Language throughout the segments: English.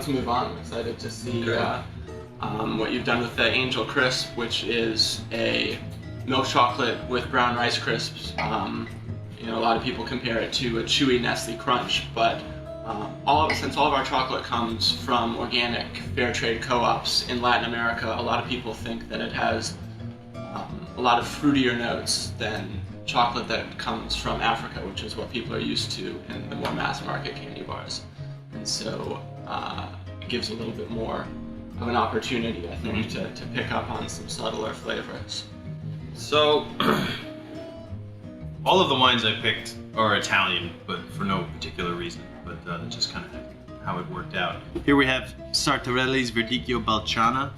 let's move on. I'm excited to see Okay. what you've done with the Angel Crisp, which is a milk chocolate with brown rice crisps. A lot of people compare it to a chewy Nestle Crunch, but since all of our chocolate comes from organic fair trade co-ops in Latin America, a lot of people think that it has a lot of fruitier notes than chocolate that comes from Africa, which is what people are used to in the more mass market candy bars. And so it gives a little bit more of an opportunity, I think, to pick up on some subtler flavors. So, all of the wines I picked are Italian, but for no particular reason, but that's just kind of how it worked out. Here we have Sartorelli's Verdicchio Balciana.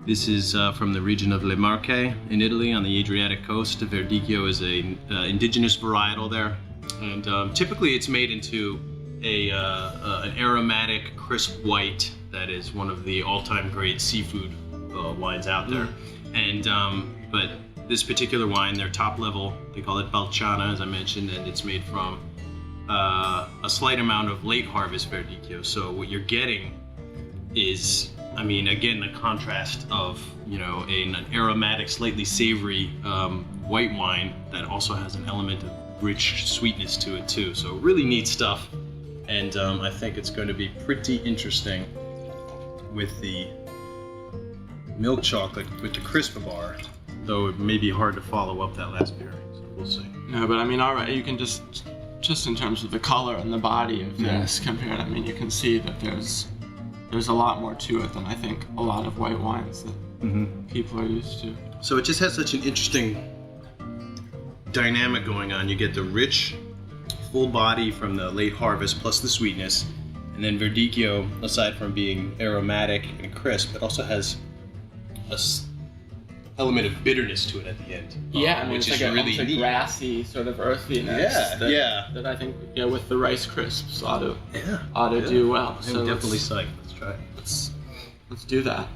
This is from the region of Le Marche in Italy on the Adriatic coast. Verdicchio is an indigenous varietal there, and typically it's made into an aromatic, crisp white that is one of the all-time great seafood wines out there. And but this particular wine, their top level, they call it Balciana, as I mentioned, and it's made from a slight amount of late harvest Verdicchio. So what you're getting is, again, the contrast of, an aromatic, slightly savory white wine that also has an element of rich sweetness to it too. So really neat stuff, and I think it's going to be pretty interesting with the milk chocolate with the crisp bar, though it may be hard to follow up that last pairing, so we'll see. No, but all right, you can just in terms of the color and the body of this compared, you can see that there's a lot more to it than I think a lot of white wines that people are used to. So it just has such an interesting dynamic going on. You get the rich, full body from the late harvest plus the sweetness, and then Verdicchio, aside from being aromatic and crisp, it also has a element of bitterness to it at the end. it's which is like really a neat. grassy sort of earthiness. That I think with the rice crisps ought to do well. I'm definitely psyched. Let's try it. Let's do that.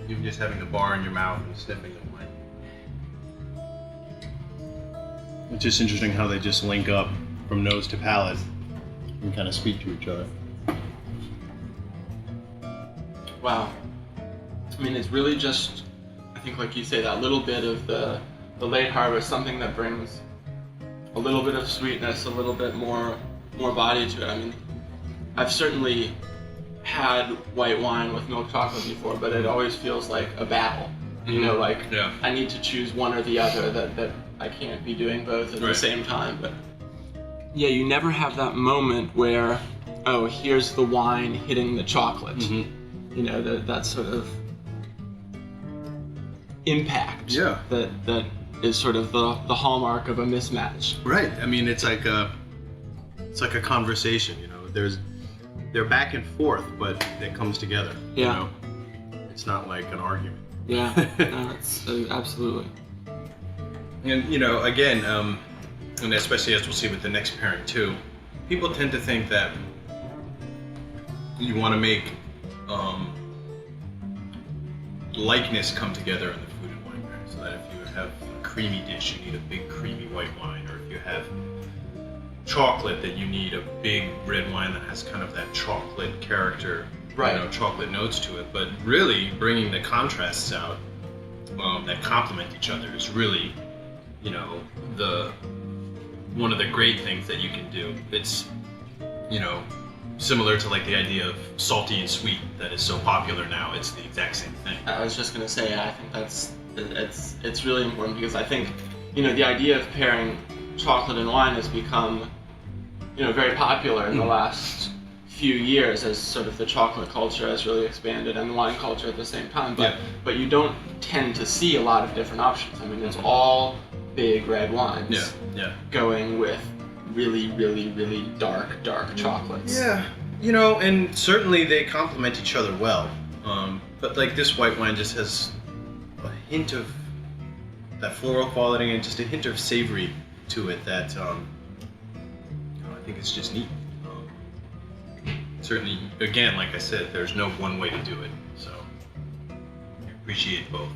Even just having the bar in your mouth and sniffing the wine. It's just interesting how they just link up from nose to palate and kind of speak to each other. Wow. It's really just, I think, like you say, that little bit of the late harvest, something that brings a little bit of sweetness, a little bit more body to it. I've certainly had white wine with milk chocolate before, but it always feels like a battle. I need to choose one or the other, that I can't be doing both at the same time. But yeah, you never have that moment where, oh, here's the wine hitting the chocolate. That sort of impact that is sort of the hallmark of a mismatch. Right. It's like a conversation. They're back and forth, but it comes together. Yeah. It's not like an argument. Yeah. No, it's absolutely. And again, and especially as we'll see with the next pairing too, people tend to think that you want to make likeness come together in the food and wine pairing. So that if you have a creamy dish, you need a big creamy white wine, or if you have chocolate, that you need a big red wine that has kind of that chocolate character, chocolate notes to it. But really, bringing the contrasts out that complement each other is really, one of the great things that you can do. It's, similar to like the idea of salty and sweet that is so popular now. It's the exact same thing. I was just gonna say, I think it's really important, because I think, the idea of pairing chocolate and wine has become, very popular in the last few years, as sort of the chocolate culture has really expanded and the wine culture at the same time. But you don't tend to see a lot of different options. It's all big red wines going with really, really, really dark chocolates. Yeah, and certainly they complement each other well. But like this white wine just has a hint of that floral quality and just a hint of savory to it that I think it's just neat. Certainly, again, like I said, there's no one way to do it, so I appreciate both.